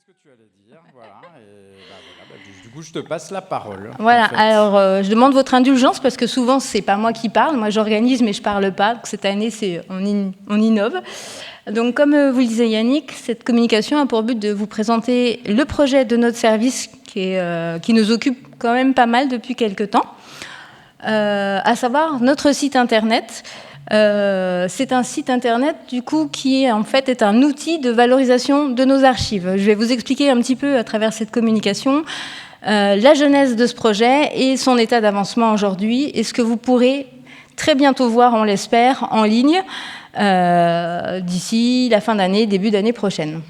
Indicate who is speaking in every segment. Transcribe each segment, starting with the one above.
Speaker 1: ce que tu allais dire, voilà. Et voilà, du coup, je te passe la parole.
Speaker 2: Voilà,
Speaker 1: en fait.
Speaker 2: alors je demande votre indulgence parce que souvent, c'est pas moi qui parle. Moi, j'organise, mais je parle pas. Donc, cette année, on innove. Donc, comme vous le disiez Yannick, cette communication a pour but de vous présenter le projet de notre service qui nous occupe quand même pas mal depuis quelques temps, à savoir notre site internet. C'est un site internet du coup qui en fait est un outil de valorisation de nos archives. Je vais vous expliquer un petit peu à travers cette communication la genèse de ce projet et son état d'avancement aujourd'hui et ce que vous pourrez très bientôt voir, on l'espère, en ligne d'ici la fin d'année, début d'année prochaine.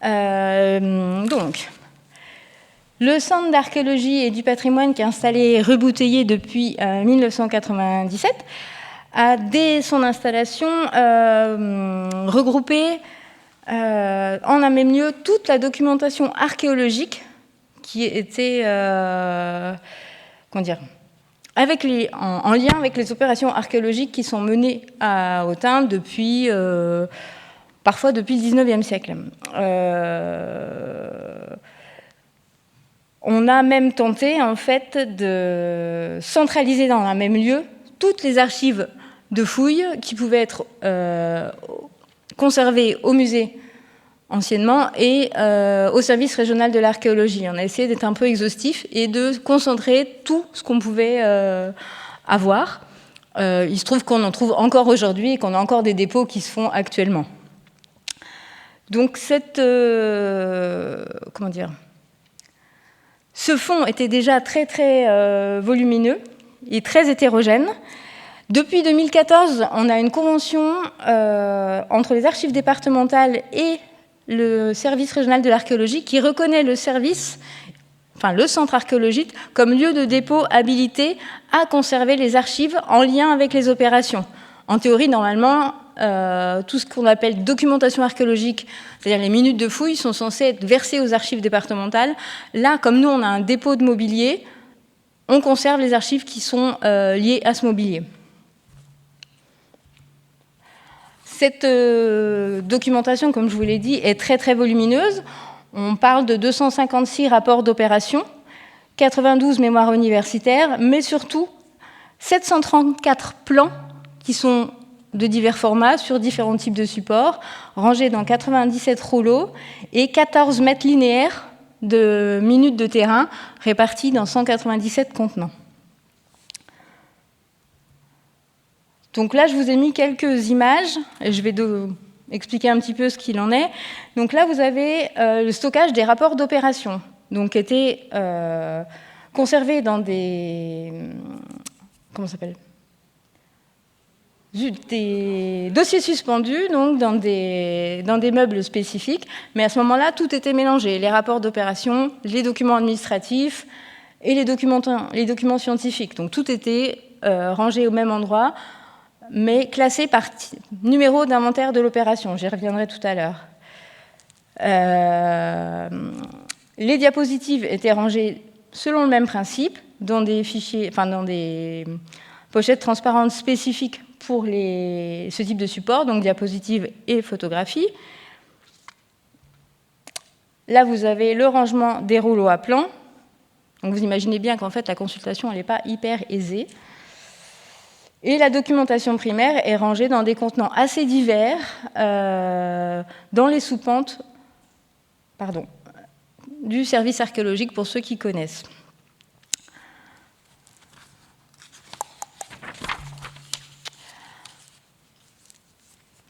Speaker 2: Donc, le Centre d'archéologie et du patrimoine qui est installé rue Bouteiller depuis 1997 a, dès son installation, regroupé en un même lieu toute la documentation archéologique qui était en lien avec les opérations archéologiques qui sont menées à Autun depuis, parfois depuis le XIXe siècle. On a même tenté, en fait, de centraliser dans un même lieu toutes les archives de fouilles qui pouvaient être conservées au musée anciennement et au service régional de l'archéologie. On a essayé d'être un peu exhaustif et de concentrer tout ce qu'on pouvait avoir. Il se trouve qu'on en trouve encore aujourd'hui et qu'on a encore des dépôts qui se font actuellement. Donc ce fonds était déjà très volumineux et très hétérogène. Depuis 2014, on a une convention entre les archives départementales et le service régional de l'archéologie qui reconnaît le centre archéologique comme lieu de dépôt habilité à conserver les archives en lien avec les opérations. En théorie, normalement, tout ce qu'on appelle documentation archéologique, c'est-à-dire les minutes de fouilles, sont censées être versées aux archives départementales. Là, comme nous, on a un dépôt de mobilier, on conserve les archives qui sont liées à ce mobilier. Cette documentation, comme je vous l'ai dit, est très volumineuse. On parle de 256 rapports d'opération, 92 mémoires universitaires, mais surtout 734 plans qui sont de divers formats sur différents types de supports, rangés dans 97 rouleaux et 14 mètres linéaires de minutes de terrain répartis dans 197 contenants. Donc là, je vous ai mis quelques images, et je vais expliquer un petit peu ce qu'il en est. Donc là, vous avez le stockage des rapports d'opération, donc qui étaient conservés dans des... Comment ça s'appelle ? Des dossiers suspendus, donc dans des meubles spécifiques, mais à ce moment-là, tout était mélangé. Les rapports d'opération, les documents administratifs et les documents scientifiques. Donc tout était rangé au même endroit, mais classé par numéro d'inventaire de l'opération. J'y reviendrai tout à l'heure. Les diapositives étaient rangées selon le même principe, dans des fichiers, dans des pochettes transparentes spécifiques pour ce type de support, donc diapositives et photographies. Là, vous avez le rangement des rouleaux à plan. Donc vous imaginez bien qu'en fait, la consultation, elle n'est pas hyper aisée. Et la documentation primaire est rangée dans des contenants assez divers, dans les sous-pentes du service archéologique, pour ceux qui connaissent.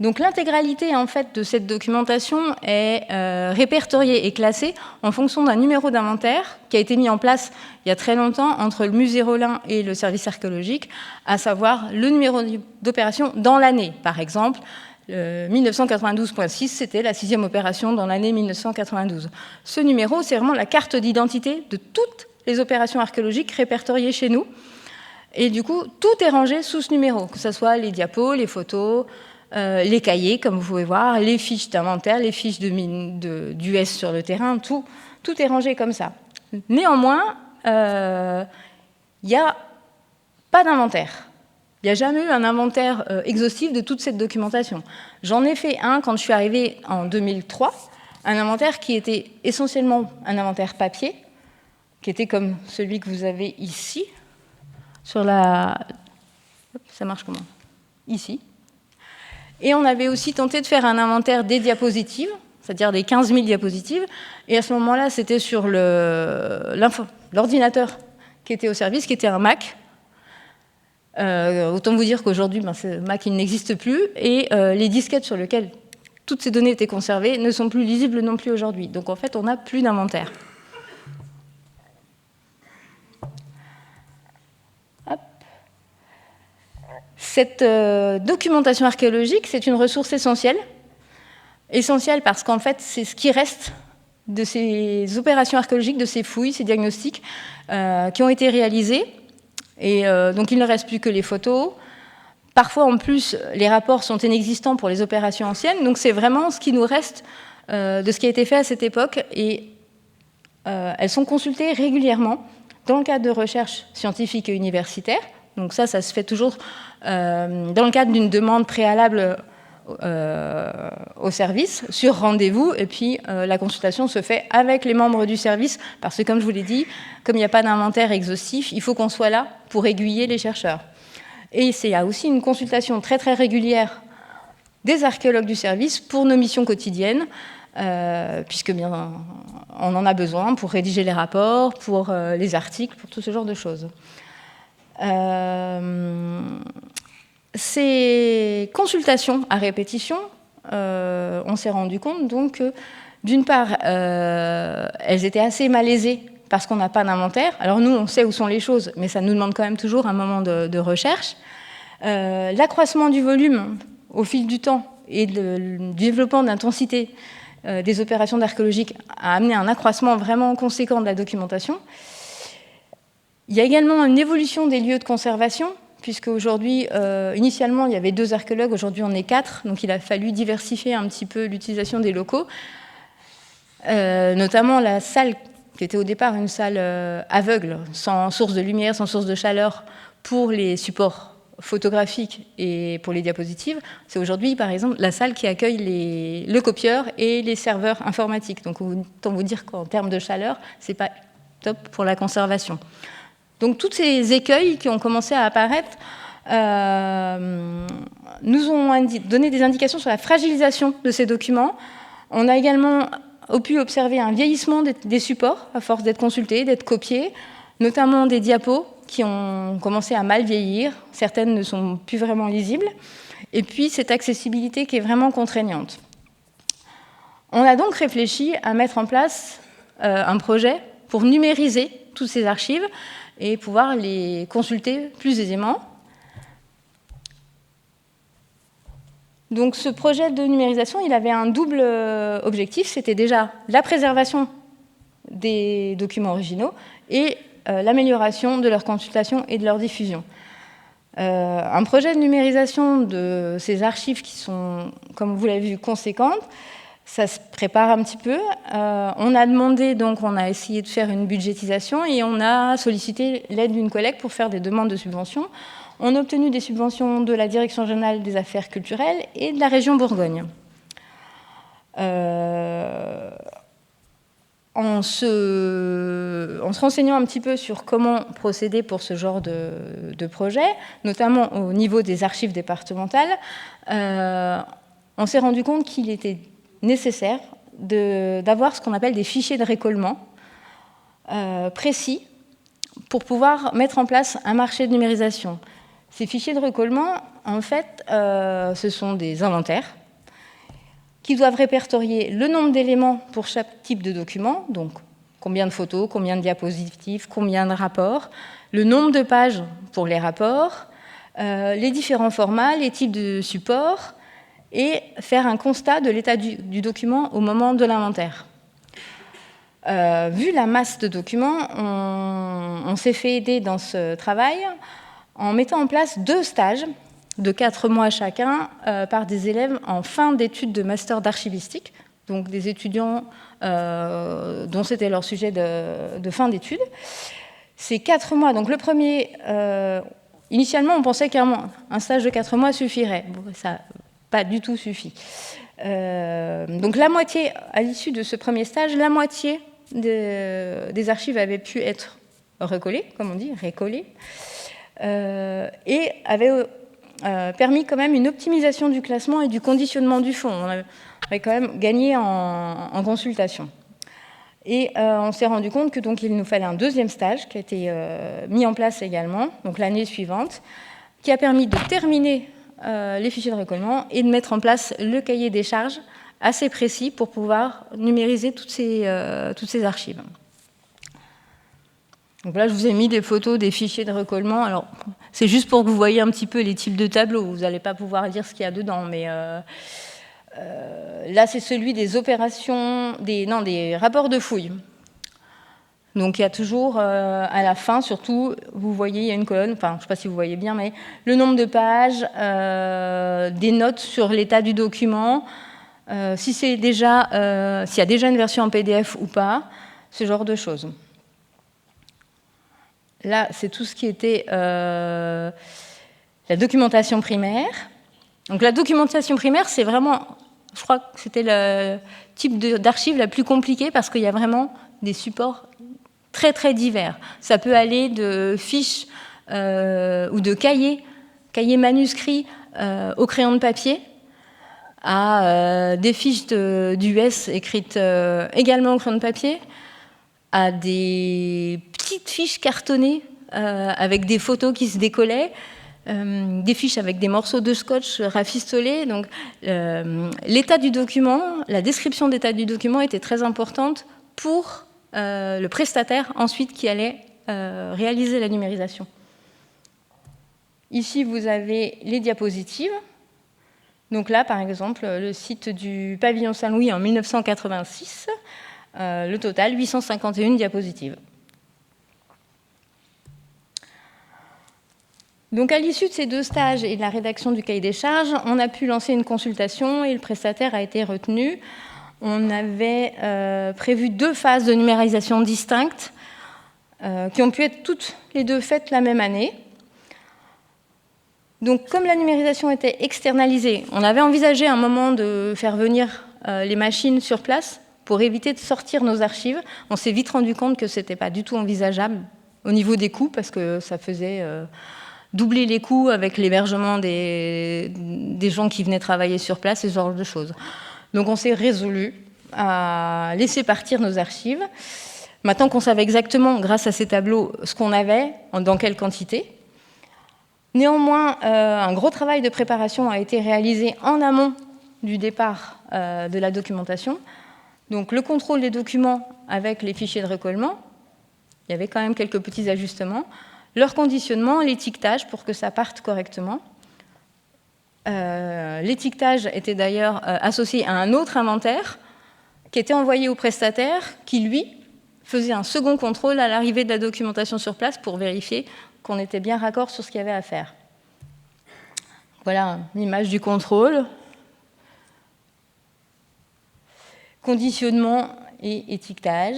Speaker 2: Donc l'intégralité en fait de cette documentation est répertoriée et classée en fonction d'un numéro d'inventaire qui a été mis en place il y a très longtemps entre le musée Rollin et le service archéologique, à savoir le numéro d'opération dans l'année. Par exemple, 1992.6, c'était la 6e opération dans l'année 1992. Ce numéro, c'est vraiment la carte d'identité de toutes les opérations archéologiques répertoriées chez nous. Et du coup, tout est rangé sous ce numéro, que ce soit les diapos, les photos, les cahiers, comme vous pouvez voir, les fiches d'inventaire, les fiches d'US sur le terrain, tout est rangé comme ça. Néanmoins, il n'y a pas d'inventaire. Il n'y a jamais eu un inventaire exhaustif de toute cette documentation. J'en ai fait un quand je suis arrivée en 2003, un inventaire qui était essentiellement un inventaire papier, qui était comme celui que vous avez ici, sur la... Ça marche comment? Ici. Et on avait aussi tenté de faire un inventaire des diapositives, c'est-à-dire des 15 000 diapositives, et à ce moment-là, c'était sur l'ordinateur qui était au service, qui était un Mac. Autant vous dire qu'aujourd'hui, ce Mac il n'existe plus, et les disquettes sur lesquelles toutes ces données étaient conservées ne sont plus lisibles non plus aujourd'hui. Donc en fait, on n'a plus d'inventaire. Cette documentation archéologique, c'est une ressource essentielle. Essentielle parce qu'en fait, c'est ce qui reste de ces opérations archéologiques, de ces fouilles, ces diagnostics qui ont été réalisés. Et donc il ne reste plus que les photos. Parfois, en plus, les rapports sont inexistants pour les opérations anciennes. Donc c'est vraiment ce qui nous reste de ce qui a été fait à cette époque. Et elles sont consultées régulièrement dans le cadre de recherches scientifiques et universitaires. Donc ça se fait toujours dans le cadre d'une demande préalable au service, sur rendez-vous, et puis la consultation se fait avec les membres du service, parce que comme je vous l'ai dit, comme il n'y a pas d'inventaire exhaustif, il faut qu'on soit là pour aiguiller les chercheurs. Et il y a aussi une consultation très très régulière des archéologues du service pour nos missions quotidiennes, puisque bien, on en a besoin pour rédiger les rapports, pour les articles, pour tout ce genre de choses. Ces consultations à répétition, on s'est rendu compte donc que, d'une part, elles étaient assez malaisées parce qu'on n'a pas d'inventaire. Alors nous, on sait où sont les choses, mais ça nous demande quand même toujours un moment de recherche. L'accroissement du volume au fil du temps et du développement d'intensité des opérations d'archéologie a amené un accroissement vraiment conséquent de la documentation. Il y a également une évolution des lieux de conservation, puisque aujourd'hui, initialement, il y avait 2 archéologues, aujourd'hui on est 4, donc il a fallu diversifier un petit peu l'utilisation des locaux, notamment la salle, qui était au départ une salle aveugle, sans source de lumière, sans source de chaleur, pour les supports photographiques et pour les diapositives. C'est aujourd'hui, par exemple, la salle qui accueille le copieur et les serveurs informatiques. Donc autant vous dire qu'en termes de chaleur, c'est pas top pour la conservation. Donc tous ces écueils qui ont commencé à apparaître nous ont donné des indications sur la fragilisation de ces documents. On a également pu observer un vieillissement des supports à force d'être consultés, d'être copiés, notamment des diapos qui ont commencé à mal vieillir. Certaines ne sont plus vraiment lisibles. Et puis cette accessibilité qui est vraiment contraignante. On a donc réfléchi à mettre en place un projet pour numériser toutes ces archives et pouvoir les consulter plus aisément. Donc ce projet de numérisation, il avait un double objectif, c'était déjà la préservation des documents originaux et l'amélioration de leur consultation et de leur diffusion. Un projet de numérisation de ces archives qui sont, comme vous l'avez vu, conséquentes, ça se prépare un petit peu. On a demandé, donc on a essayé de faire une budgétisation et on a sollicité l'aide d'une collègue pour faire des demandes de subventions. On a obtenu des subventions de la Direction générale des affaires culturelles et de la région Bourgogne. En se renseignant un petit peu sur comment procéder pour ce genre de projet, notamment au niveau des archives départementales, on s'est rendu compte qu'il était nécessaire d'avoir ce qu'on appelle des fichiers de récollement précis pour pouvoir mettre en place un marché de numérisation. Ces fichiers de récollement, en fait, ce sont des inventaires qui doivent répertorier le nombre d'éléments pour chaque type de document, donc combien de photos, combien de diapositives, combien de rapports, le nombre de pages pour les rapports, les différents formats, les types de supports, et faire un constat de l'état du document au moment de l'inventaire. Vu la masse de documents, on s'est fait aider dans ce travail en mettant en place 2 stages de 4 mois chacun par des élèves en fin d'études de master d'archivistique, donc des étudiants dont c'était leur sujet de fin d'études. Ces 4 mois, donc le premier, initialement, on pensait qu'un stage de 4 mois suffirait. Bon, ça n'a pas du tout suffi. Donc la moitié, à l'issue de ce premier stage, la moitié des archives avaient pu être recollées, comme on dit, récollées, et avaient permis quand même une optimisation du classement et du conditionnement du fond. On avait quand même gagné en consultation. Et on s'est rendu compte que donc il nous fallait un deuxième stage qui a été mis en place également, donc l'année suivante, qui a permis de terminer les fichiers de recollement et de mettre en place le cahier des charges assez précis pour pouvoir numériser toutes ces archives. Donc là, je vous ai mis des photos des fichiers de recollement. Alors, c'est juste pour que vous voyez un petit peu les types de tableaux. Vous n'allez pas pouvoir lire ce qu'il y a dedans, mais là, c'est celui des opérations, des rapports de fouille. Donc, il y a toujours, à la fin, surtout, vous voyez, il y a une colonne, enfin, je ne sais pas si vous voyez bien, mais le nombre de pages, des notes sur l'état du document, s'il y a déjà une version en PDF ou pas, ce genre de choses. Là, c'est tout ce qui était la documentation primaire. Donc, la documentation primaire, c'est vraiment, je crois que c'était le type d'archive la plus compliquée parce qu'il y a vraiment des supports très, très divers. Ça peut aller de fiches ou de cahiers manuscrits au crayon de papier, à des fiches d'US écrites également au crayon de papier, à des petites fiches cartonnées avec des photos qui se décollaient, des fiches avec des morceaux de scotch rafistolés. Donc, l'état du document, la description d'état du document était très importante pour le prestataire ensuite qui allait réaliser la numérisation. Ici, vous avez les diapositives. Donc là, par exemple, le site du pavillon Saint-Louis en 1986, le total, 851 diapositives. Donc à l'issue de ces 2 stages et de la rédaction du cahier des charges, on a pu lancer une consultation et le prestataire a été retenu. On avait prévu 2 phases de numérisation distinctes qui ont pu être toutes les 2 faites la même année. Donc, comme la numérisation était externalisée, on avait envisagé à un moment de faire venir les machines sur place pour éviter de sortir nos archives. On s'est vite rendu compte que ce n'était pas du tout envisageable au niveau des coûts, parce que ça faisait doubler les coûts avec l'hébergement des gens qui venaient travailler sur place, ce genre de choses. Donc, on s'est résolu à laisser partir nos archives. Maintenant qu'on savait exactement, grâce à ces tableaux, ce qu'on avait, dans quelle quantité. Néanmoins, un gros travail de préparation a été réalisé en amont du départ de la documentation. Donc le contrôle des documents avec les fichiers de recollement, il y avait quand même quelques petits ajustements. Leur conditionnement, l'étiquetage pour que ça parte correctement. L'étiquetage était d'ailleurs associé à un autre inventaire qui était envoyé au prestataire qui, lui, faisait un second contrôle à l'arrivée de la documentation sur place pour vérifier qu'on était bien raccord sur ce qu'il y avait à faire. Voilà l'image du contrôle. Conditionnement et étiquetage.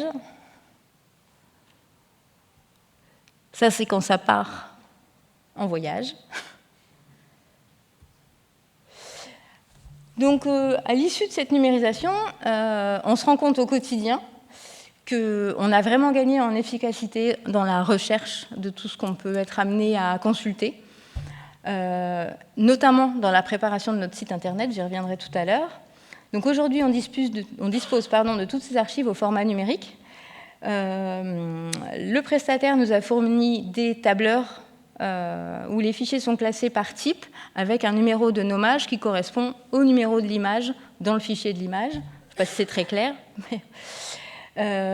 Speaker 2: Ça, c'est quand ça part en voyage. Donc, à l'issue de cette numérisation, on se rend compte au quotidien qu'on a vraiment gagné en efficacité dans la recherche de tout ce qu'on peut être amené à consulter, notamment dans la préparation de notre site internet, j'y reviendrai tout à l'heure. Donc aujourd'hui, on dispose de toutes ces archives au format numérique. Le prestataire nous a fourni des tableurs où les fichiers sont classés par type avec un numéro de nommage qui correspond au numéro de l'image dans le fichier de l'image. Je ne sais pas si c'est très clair, mais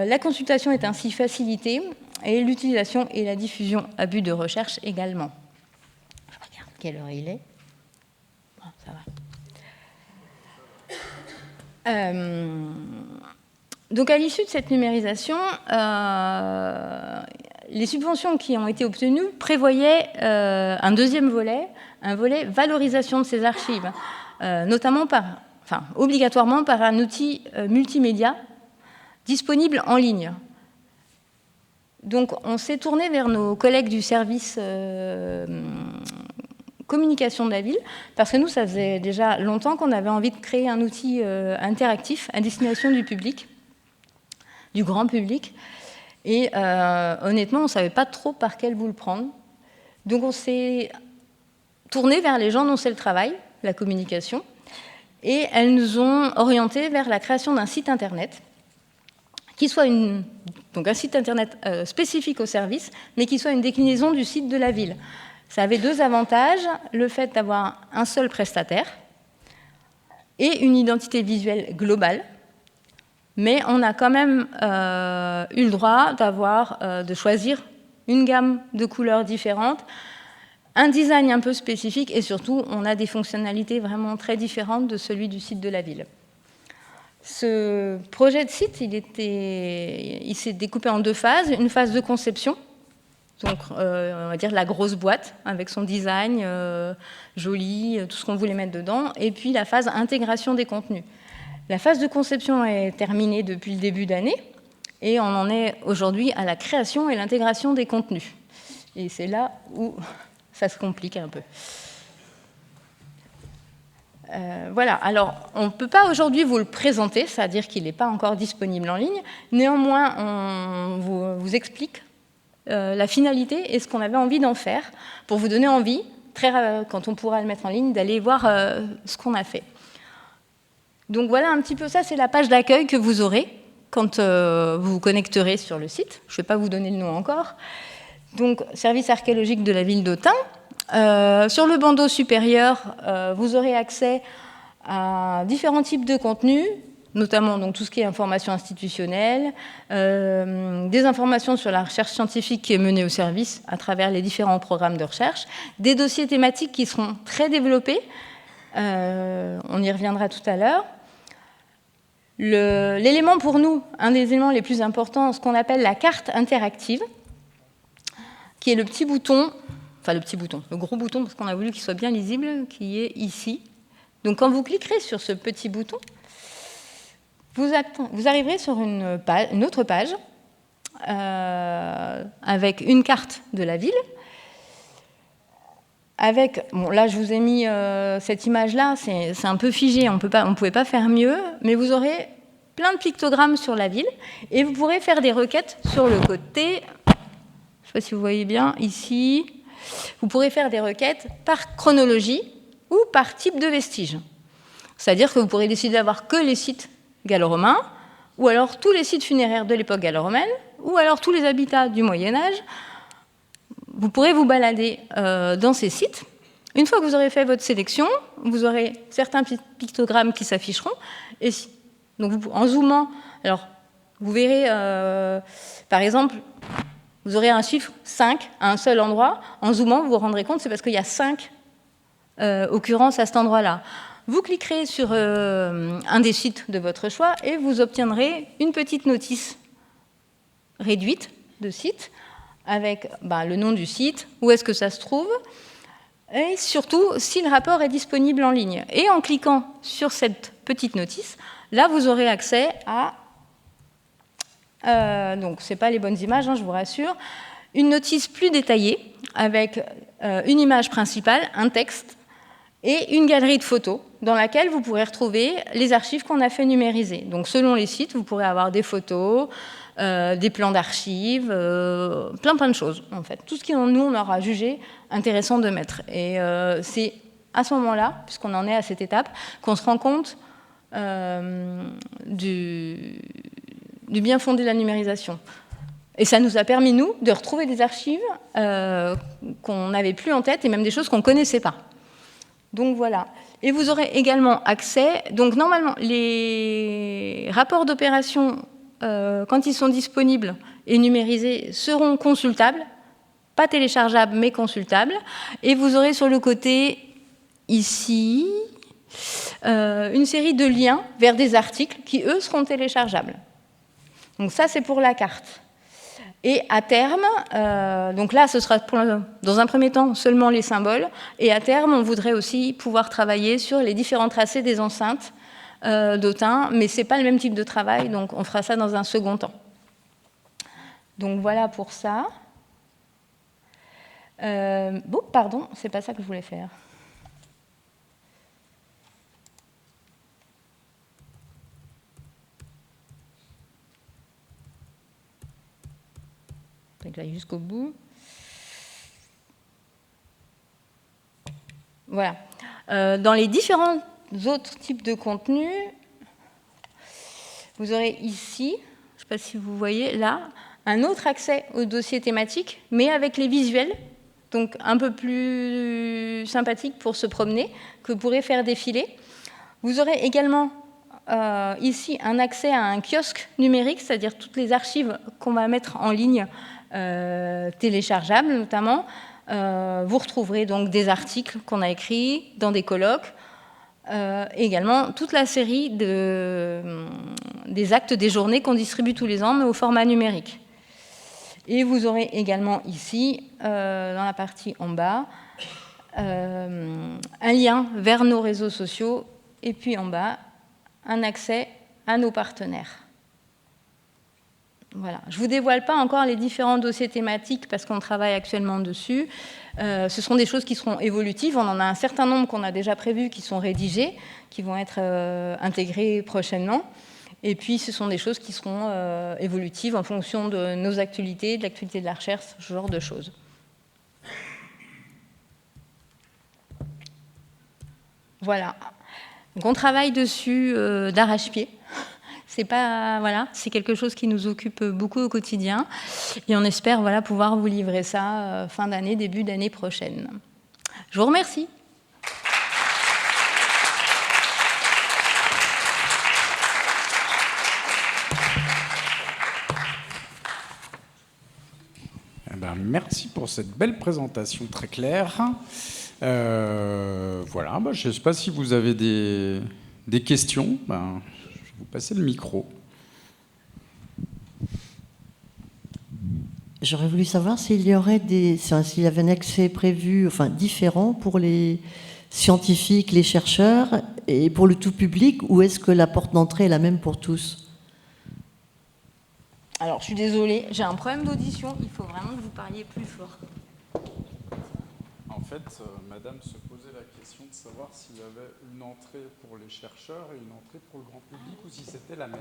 Speaker 2: la consultation est ainsi facilitée et l'utilisation et la diffusion à but de recherche également. Je regarde quelle heure il est. Bon, ça va. Donc à l'issue de cette numérisation, les subventions qui ont été obtenues prévoyaient un deuxième volet, un volet valorisation de ces archives, notamment obligatoirement par un outil multimédia disponible en ligne. Donc on s'est tourné vers nos collègues du service communication de la ville, parce que nous, ça faisait déjà longtemps qu'on avait envie de créer un outil interactif à destination du public, du grand public. Et honnêtement, on ne savait pas trop par quel bout le prendre. Donc on s'est tourné vers les gens dont c'est le travail, la communication, et elles nous ont orientés vers la création d'un site internet, qui soit donc un site internet spécifique au service, mais qui soit une déclinaison du site de la ville. Ça avait 2 avantages, le fait d'avoir un seul prestataire et une identité visuelle globale, mais on a quand même eu le droit de choisir une gamme de couleurs différentes, un design un peu spécifique, et surtout, on a des fonctionnalités vraiment très différentes de celui du site de la ville. Ce projet de site, il s'est découpé en 2 phases. Une phase de conception, donc on va dire la grosse boîte, avec son design joli, tout ce qu'on voulait mettre dedans, et puis la phase intégration des contenus. La phase de conception est terminée depuis le début d'année, et on en est aujourd'hui à la création et l'intégration des contenus. Et c'est là où ça se complique un peu. Voilà, alors on ne peut pas aujourd'hui vous le présenter, c'est-à-dire qu'il n'est pas encore disponible en ligne. Néanmoins, on vous explique la finalité et ce qu'on avait envie d'en faire pour vous donner envie, quand on pourra le mettre en ligne, d'aller voir ce qu'on a fait. Donc voilà un petit peu ça, c'est la page d'accueil que vous aurez quand vous vous connecterez sur le site. Je ne vais pas vous donner le nom encore. Donc, service archéologique de la ville d'Autun. Sur le bandeau supérieur, vous aurez accès à différents types de contenus, notamment donc, tout ce qui est information institutionnelle, des informations sur la recherche scientifique qui est menée au service à travers les différents programmes de recherche, des dossiers thématiques qui seront très développés, on y reviendra tout à l'heure. L'élément pour nous, un des éléments les plus importants, ce qu'on appelle la carte interactive, qui est le petit bouton, enfin le gros bouton, parce qu'on a voulu qu'il soit bien lisible, qui est ici. Donc quand vous cliquerez sur ce petit bouton, vous arriverez sur une autre page avec une carte de la ville. Bon, là, je vous ai mis cette image-là, c'est un peu figé, on ne pouvait pas faire mieux, mais vous aurez plein de pictogrammes sur la ville et vous pourrez faire des requêtes sur le côté. Je ne sais pas si vous voyez bien, ici. Vous pourrez faire des requêtes par chronologie ou par type de vestige. C'est-à-dire que vous pourrez décider d'avoir que les sites gallo-romains, ou alors tous les sites funéraires de l'époque gallo-romaine, ou alors tous les habitats du Moyen-Âge. Vous pourrez vous balader dans ces sites. Une fois que vous aurez fait votre sélection, vous aurez certains pictogrammes qui s'afficheront. Et donc, en zoomant, alors, vous verrez, par exemple, vous aurez un chiffre 5 à un seul endroit. En zoomant, vous vous rendrez compte, c'est parce qu'il y a 5 occurrences à cet endroit-là. Vous cliquerez sur un des sites de votre choix et vous obtiendrez une petite notice réduite de site avec le nom du site, où est-ce que ça se trouve, et surtout si le rapport est disponible en ligne. Et en cliquant sur cette petite notice, là vous aurez accès à, donc ce n'est pas les bonnes images, je vous rassure, une notice plus détaillée avec une image principale, un texte et une galerie de photos dans laquelle vous pourrez retrouver les archives qu'on a fait numériser. Donc selon les sites, vous pourrez avoir des photos, des plans d'archives, plein de choses, en fait. Tout ce que nous, on aura jugé intéressant de mettre. Et c'est à ce moment-là, puisqu'on en est à cette étape, qu'on se rend compte du bien fondé de la numérisation. Et ça nous a permis, nous, de retrouver des archives qu'on n'avait plus en tête et même des choses qu'on ne connaissait pas. Donc voilà. Et vous aurez également accès... Donc normalement, les rapports d'opération, quand ils sont disponibles et numérisés, seront consultables. Pas téléchargeables, mais consultables. Et vous aurez sur le côté, ici, une série de liens vers des articles qui, eux, seront téléchargeables. Donc ça, c'est pour la carte. Et à terme, donc là, ce sera dans un premier temps seulement les symboles, et à terme, on voudrait aussi pouvoir travailler sur les différents tracés des enceintes d'Autun, mais ce n'est pas le même type de travail, donc on fera ça dans un second temps. Donc voilà pour ça. Bon, pardon, c'est pas ça que je voulais faire. Faut que j'aille jusqu'au bout. Voilà. Dans les différents autres types de contenus, vous aurez ici, je ne sais pas si vous voyez là, un autre accès au dossier thématique, mais avec les visuels, donc un peu plus sympathique pour se promener, que vous pourrez faire défiler. Vous aurez également ici un accès à un kiosque numérique, c'est-à-dire toutes les archives qu'on va mettre en ligne, téléchargeables notamment. Vous retrouverez donc des articles qu'on a écrits dans des colloques, également toute la série des actes des journées qu'on distribue tous les ans, mais au format numérique. Et vous aurez également ici, dans la partie en bas, un lien vers nos réseaux sociaux, et puis en bas, un accès à nos partenaires. Voilà. Je ne vous dévoile pas encore les différents dossiers thématiques parce qu'on travaille actuellement dessus. Ce sont des choses qui seront évolutives. On en a un certain nombre qu'on a déjà prévus qui sont rédigés, qui vont être intégrés prochainement. Et puis, ce sont des choses qui seront évolutives en fonction de nos actualités, de l'actualité de la recherche, ce genre de choses. Voilà. Donc, on travaille dessus d'arrache-pied. C'est pas, voilà, c'est quelque chose qui nous occupe beaucoup au quotidien. Et on espère pouvoir vous livrer ça fin d'année, début d'année prochaine. Je vous remercie.
Speaker 1: Merci pour cette belle présentation très claire. Voilà, je ne sais pas si vous avez des questions. Je vais vous passer le micro.
Speaker 3: J'aurais voulu savoir s'il y avait un accès prévu, différent pour les scientifiques, les chercheurs, et pour le tout public, ou est-ce que la porte d'entrée est la même pour tous ?
Speaker 2: Alors, je suis désolée, j'ai un problème d'audition. Il faut vraiment que vous parliez plus fort.
Speaker 1: En fait, madame se posait la question de savoir s'il y avait une entrée pour les chercheurs et une entrée pour le grand public, ou si c'était la même.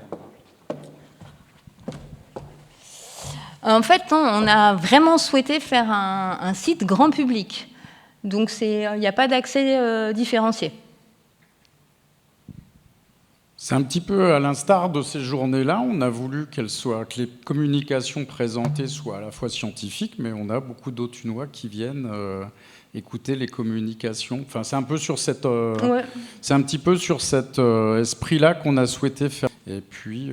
Speaker 2: En fait, on a vraiment souhaité faire un site grand public. Donc, il n'y a pas d'accès différencié.
Speaker 1: C'est un petit peu à l'instar de ces journées-là. On a voulu que les communications présentées soient à la fois scientifiques, mais on a beaucoup d'Autunois qui viennent écouter les communications. Enfin, c'est un peu sur c'est un petit peu sur cet esprit-là qu'on a souhaité faire. Et puis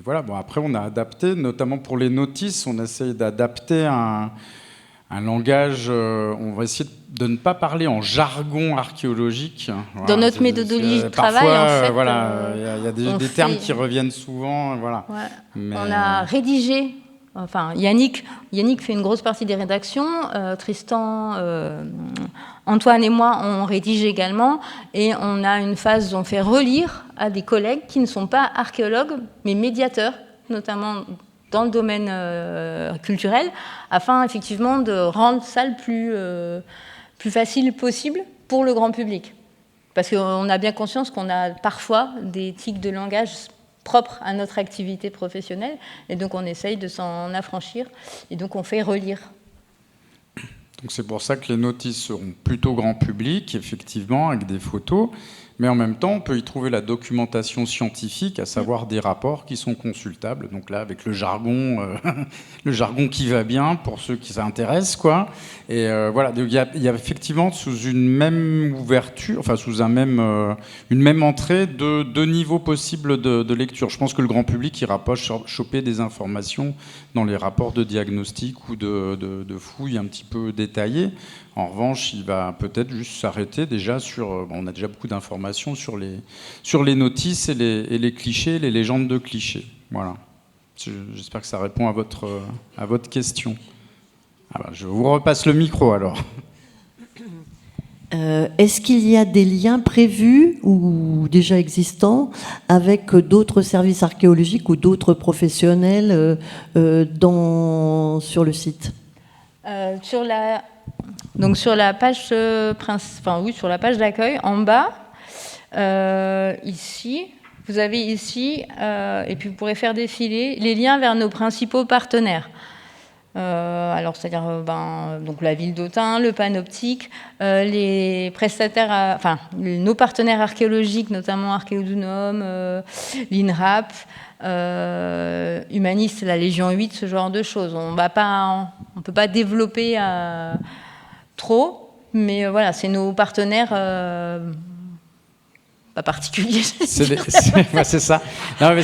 Speaker 1: voilà. Bon, après, on a adapté, notamment pour les notices, on essaye d'adapter un langage. On va essayer de ne pas parler en jargon archéologique.
Speaker 2: Dans notre méthodologie de travail, en fait,
Speaker 1: il y a des termes qui reviennent souvent. Voilà.
Speaker 2: Ouais. Mais on a rédigé. Enfin, Yannick fait une grosse partie des rédactions. Tristan, Antoine et moi, on rédige également. Et on a une phase où on fait relire à des collègues qui ne sont pas archéologues, mais médiateurs, notamment dans le domaine culturel, afin effectivement de rendre ça le plus facile possible pour le grand public. Parce qu'on a bien conscience qu'on a parfois des tics de langage propres à notre activité professionnelle, et donc on essaye de s'en affranchir, et donc on fait relire.
Speaker 1: Donc c'est pour ça que les notices seront plutôt grand public, effectivement, avec des photos, mais en même temps, on peut y trouver la documentation scientifique, à savoir des rapports qui sont consultables. Donc là, avec le jargon qui va bien pour ceux qui s'intéressent, quoi. Et voilà, il y a effectivement sous une même ouverture, enfin sous une même entrée, deux niveaux possibles de lecture. Je pense que le grand public ira pas choper des informations dans les rapports de diagnostic ou de fouilles un petit peu détaillées. En revanche, il va peut-être juste s'arrêter déjà sur... on a déjà beaucoup d'informations sur les notices et les clichés, les légendes de clichés. Voilà. J'espère que ça répond à votre question. Je vous repasse le micro alors.
Speaker 3: Est-ce qu'il y a des liens prévus ou déjà existants avec d'autres services archéologiques ou d'autres professionnels sur le site?
Speaker 2: Sur la page sur la page d'accueil, en bas, ici, vous avez ici, et puis vous pourrez faire défiler les liens vers nos principaux partenaires. Alors, c'est-à-dire donc la ville d'Autun, le Panoptique, les prestataires, nos partenaires archéologiques, notamment Archéodunum, l'INRAP, Humaniste, la Légion 8, ce genre de choses. On peut pas développer trop, mais voilà, c'est nos partenaires pas particuliers.
Speaker 1: C'est ça. Non, mais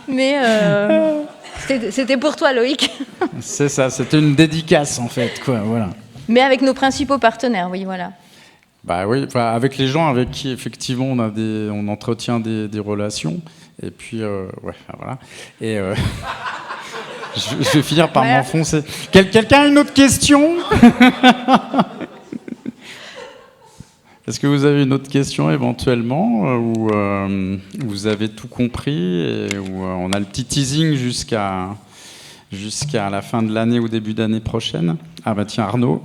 Speaker 2: mais c'était pour toi, Loïc.
Speaker 1: C'est ça, c'était une dédicace en fait, quoi, voilà.
Speaker 2: Mais avec nos principaux partenaires, oui, voilà.
Speaker 1: Bah oui, avec les gens avec qui effectivement on entretient des relations, et puis voilà. Et je vais finir par m'enfoncer. Quelqu'un a une autre question? Est-ce que vous avez une autre question éventuellement, ou vous avez tout compris, et où on a le petit teasing jusqu'à la fin de l'année ou début d'année prochaine? Ah bah tiens, Arnaud.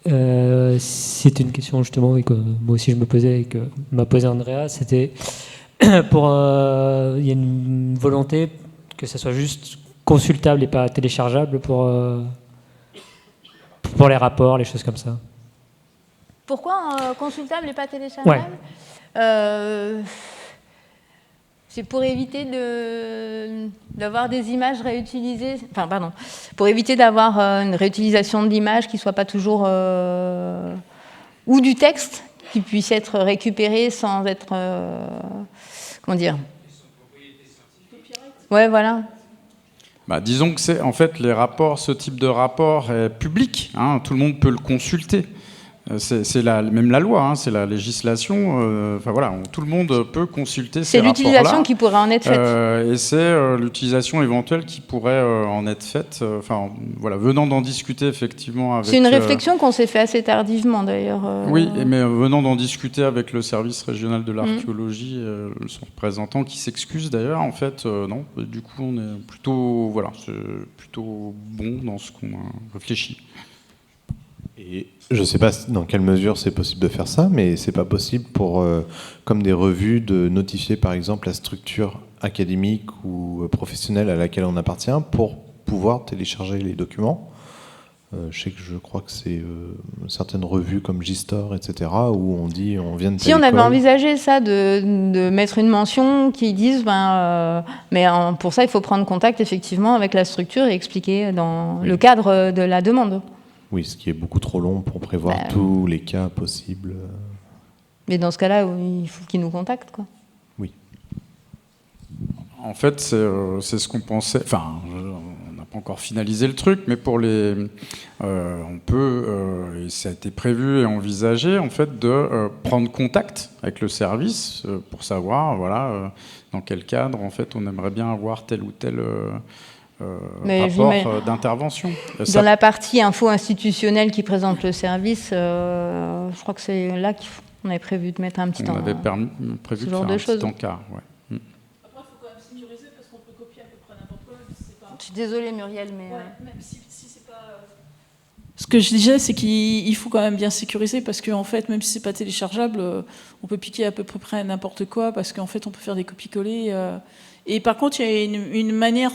Speaker 4: C'est une question justement que moi aussi je me posais et que m'a posé Andrea. C'était il y a une volonté que ça soit juste consultable et pas téléchargeable pour les rapports, les choses comme ça.
Speaker 2: Pourquoi consultable et pas téléchargeable? C'est pour éviter d'avoir des images réutilisées. Pour éviter d'avoir une réutilisation de l'image qui soit pas toujours ou du texte qui puisse être récupéré sans être comment dire. Ouais, voilà.
Speaker 1: Disons que c'est en fait ce type de rapport est public, hein, tout le monde peut le consulter. C'est même la loi, hein, c'est la législation. Tout le monde peut consulter ces rapports-là.
Speaker 2: C'est l'utilisation qui pourrait en être faite.
Speaker 1: Et c'est l'utilisation éventuelle qui pourrait en être faite. Venant d'en discuter effectivement avec.
Speaker 2: C'est une réflexion qu'on s'est fait assez tardivement d'ailleurs.
Speaker 1: Oui, mais venant d'en discuter avec le service régional de l'archéologie, son représentant qui s'excuse d'ailleurs, en fait, non. Du coup, on est plutôt, c'est plutôt bon dans ce qu'on a réfléchi.
Speaker 5: Et je ne sais pas dans quelle mesure c'est possible de faire ça, mais c'est pas possible pour, comme des revues, de notifier par exemple la structure académique ou professionnelle à laquelle on appartient pour pouvoir télécharger les documents. Je crois que c'est certaines revues comme Gistor, etc., où on dit on vient de telle
Speaker 2: Si on avait
Speaker 5: école.
Speaker 2: envisagé ça, de mettre une mention qui dise, pour ça il faut prendre contact effectivement avec la structure et expliquer dans le cadre de la demande.
Speaker 5: Oui, ce qui est beaucoup trop long pour prévoir tous les cas possibles.
Speaker 2: Mais dans ce cas-là, il faut qu'ils nous contactent, quoi.
Speaker 5: Oui.
Speaker 1: En fait, c'est ce qu'on pensait. Enfin, on n'a pas encore finalisé le truc, mais pour on peut, et ça a été prévu et envisagé, en fait, de prendre contact avec le service pour savoir, dans quel cadre, en fait, on aimerait bien avoir tel ou tel. Rapport d'intervention.
Speaker 2: Dans la partie info institutionnelle qui présente le service, je crois que c'est là qu'on avait prévu de mettre un petit encart.
Speaker 1: On avait prévu de faire un petit encart, ouais.
Speaker 6: Après, il faut quand même sécuriser parce qu'on peut copier à peu près n'importe quoi.
Speaker 2: Je suis désolée, Muriel, mais...
Speaker 6: même si c'est pas... Ce que je disais, c'est qu'il faut quand même bien sécuriser parce qu'en fait, même si c'est pas téléchargeable, on peut piquer à peu près n'importe quoi parce qu'en fait, on peut faire des copies-coller... Et par contre, il y a une manière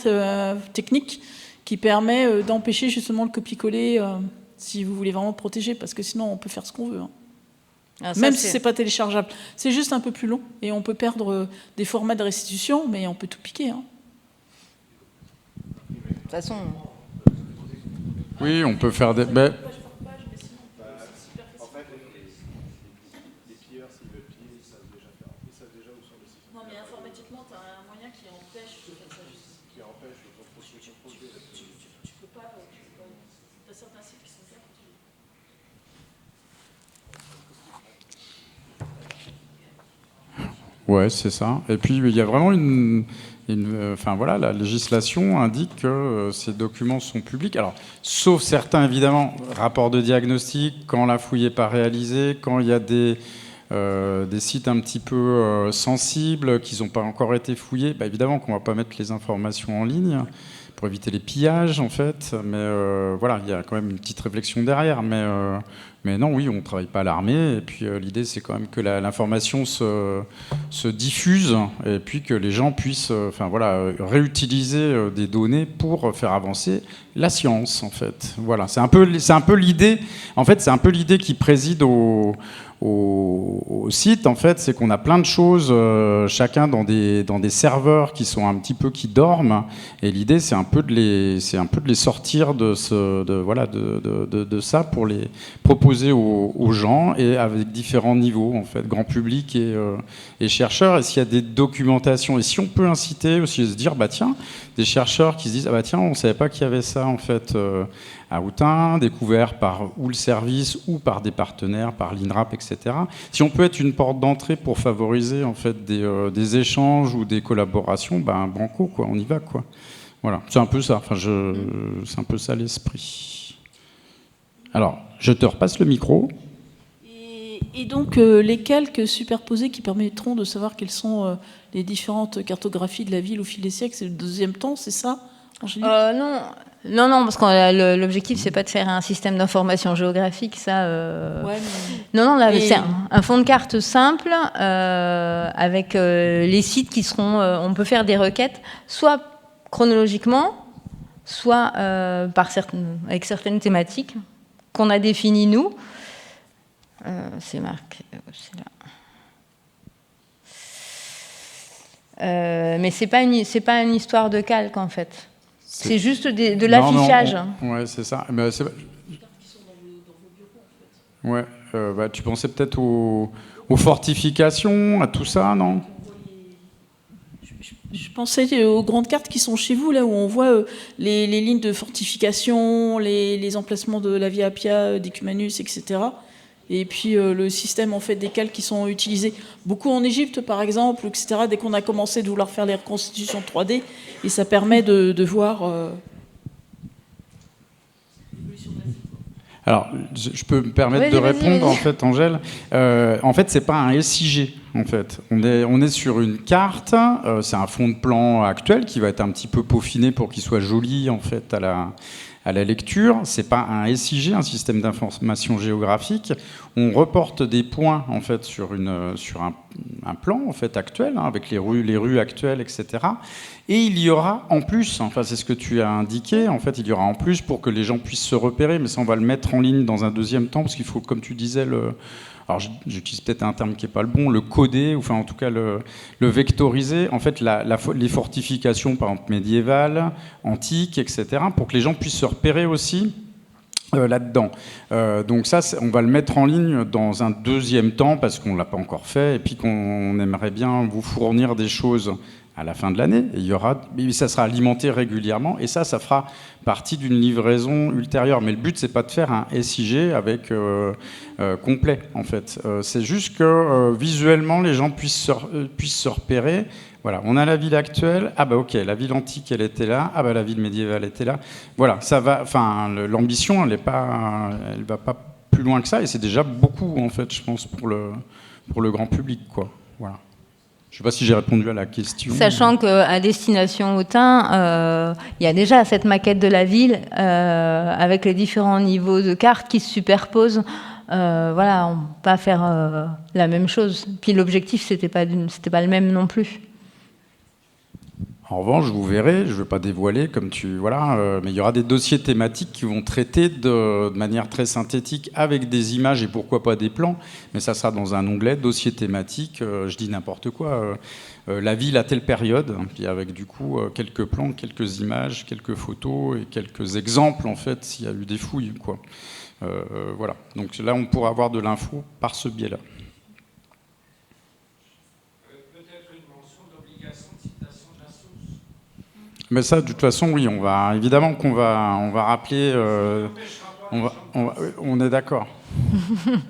Speaker 6: technique qui permet d'empêcher justement le copier-coller si vous voulez vraiment protéger, parce que sinon on peut faire ce qu'on veut. Même si c'est pas téléchargeable. C'est juste un peu plus long et on peut perdre des formats de restitution, mais on peut tout piquer.
Speaker 2: De toute façon...
Speaker 1: Oui, on peut faire des... Ouais, c'est ça. Et puis il y a vraiment enfin voilà, la législation indique que ces documents sont publics. Alors, sauf certains évidemment rapports de diagnostic, quand la fouille n'est pas réalisée, quand il y a des sites un petit peu sensibles qui n'ont pas encore été fouillés, bah, évidemment qu'on ne va pas mettre les informations en ligne pour éviter les pillages en fait. Mais voilà, il y a quand même une petite réflexion derrière. Mais non, oui, on ne travaille pas à l'armée. Et puis l'idée, c'est quand même que l'information se diffuse et puis que les gens puissent réutiliser des données pour faire avancer la science, en fait. Voilà, c'est un peu l'idée. En fait, c'est un peu l'idée qui préside au site, en fait, c'est qu'on a plein de choses, chacun dans des serveurs qui sont un petit peu qui dorment. Et l'idée, c'est un peu de les sortir de ça pour les proposer aux gens et avec différents niveaux, en fait, grand public et chercheurs. Et s'il y a des documentations, et si on peut inciter aussi à se dire, bah tiens, des chercheurs qui se disent, ah bah tiens, on ne savait pas qu'il y avait ça en fait à Autun, découvert par ou le service ou par des partenaires, par l'INRAP, etc. Si on peut être une porte d'entrée pour favoriser en fait des échanges ou des collaborations, ben banco quoi, on y va quoi. Voilà, c'est un peu ça. Enfin, c'est un peu ça l'esprit. Alors, je te repasse le micro.
Speaker 6: Et donc, les calques superposés qui permettront de savoir quelles sont les différentes cartographies de la ville au fil des siècles, c'est le deuxième temps, c'est ça, Angélique ?
Speaker 2: Non, parce que l'objectif, c'est pas de faire un système d'information géographique, ça...
Speaker 6: Ouais,
Speaker 2: mais... Non, là, c'est un fond de carte simple, avec les sites qui seront... on peut faire des requêtes, soit chronologiquement, soit avec certaines thématiques qu'on a définies, nous. C'est marqué, c'est là. Mais c'est pas une histoire de calque, en fait. C'est juste de l'affichage.
Speaker 1: Ouais, c'est ça. Mais ouais, tu pensais peut-être aux fortifications, à tout ça, non ?
Speaker 6: Je pensais aux grandes cartes qui sont chez vous, là où on voit les lignes de fortification, les emplacements de la Via Appia, d'Ecumanus, etc. Et puis le système en fait des calques qui sont utilisés beaucoup en Égypte par exemple, etc. Dès qu'on a commencé de vouloir faire les reconstitutions 3D, et ça permet de voir.
Speaker 1: Alors, je peux me permettre de répondre en fait, Angèle. En fait, c'est pas un SIG. En fait, on est sur une carte. C'est un fond de plan actuel qui va être un petit peu peaufiné pour qu'il soit joli en fait à la lecture. C'est pas un SIG, un système d'information géographique. On reporte des points en fait sur un plan en fait actuel avec les rues actuelles, etc. Et il y aura en plus, enfin c'est ce que tu as indiqué, en fait il y aura en plus pour que les gens puissent se repérer, mais ça on va le mettre en ligne dans un deuxième temps parce qu'il faut, comme tu disais, alors j'utilise peut-être un terme qui n'est pas le bon, le coder, ou enfin en tout cas le vectoriser, en fait les fortifications par exemple médiévales, antiques, etc., pour que les gens puissent se repérer aussi là-dedans. Donc ça, on va le mettre en ligne dans un deuxième temps parce qu'on ne l'a pas encore fait et puis qu'on aimerait bien vous fournir des choses à la fin de l'année. Et ça sera alimenté régulièrement et ça fera partie d'une livraison ultérieure. Mais le but, c'est pas de faire un SIG avec complet, en fait. C'est juste que visuellement, les gens puissent se repérer. Voilà, on a la ville actuelle. Ah bah ok, la ville antique, elle était là. Ah bah la ville médiévale était là. Voilà, ça va. Enfin, l'ambition, elle va pas plus loin que ça. Et c'est déjà beaucoup, en fait, je pense, pour le grand public, quoi. Voilà. Je ne sais pas si j'ai répondu à la question.
Speaker 2: Sachant qu'à destination Autun, il y a déjà cette maquette de la ville avec les différents niveaux de cartes qui se superposent. Voilà, on ne peut pas faire la même chose. Puis l'objectif, c'était pas le même non plus.
Speaker 1: En revanche, vous verrez, je ne veux pas dévoiler, mais il y aura des dossiers thématiques qui vont traiter de manière très synthétique avec des images et pourquoi pas des plans, mais ça sera dans un onglet dossier thématique, je dis n'importe quoi, la ville à telle période, puis avec du coup quelques plans, quelques images, quelques photos et quelques exemples en fait s'il y a eu des fouilles, quoi. Voilà. Donc là, on pourra avoir de l'info par ce biais-là. Mais ça, de toute façon, oui, évidemment qu'on va rappeler. On est d'accord. Vous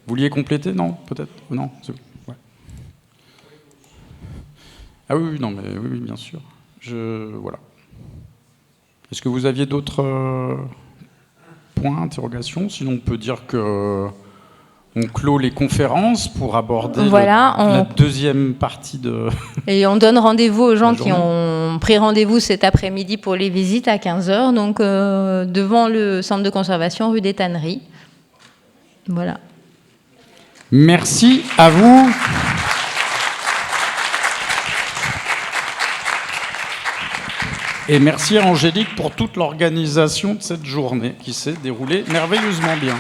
Speaker 1: vouliez compléter, non? Peut-être, non. Ouais. Ah oui, non, mais oui, bien sûr. Voilà. Est-ce que vous aviez d'autres points, interrogations? Sinon, on peut dire que on clôt les conférences pour aborder la deuxième partie de...
Speaker 2: Et on donne rendez-vous aux gens qui ont pris rendez-vous cet après-midi pour les visites à 15h, donc devant le centre de conservation rue des Tanneries. Voilà.
Speaker 1: Merci à vous. Et merci à Angélique pour toute l'organisation de cette journée qui s'est déroulée merveilleusement bien.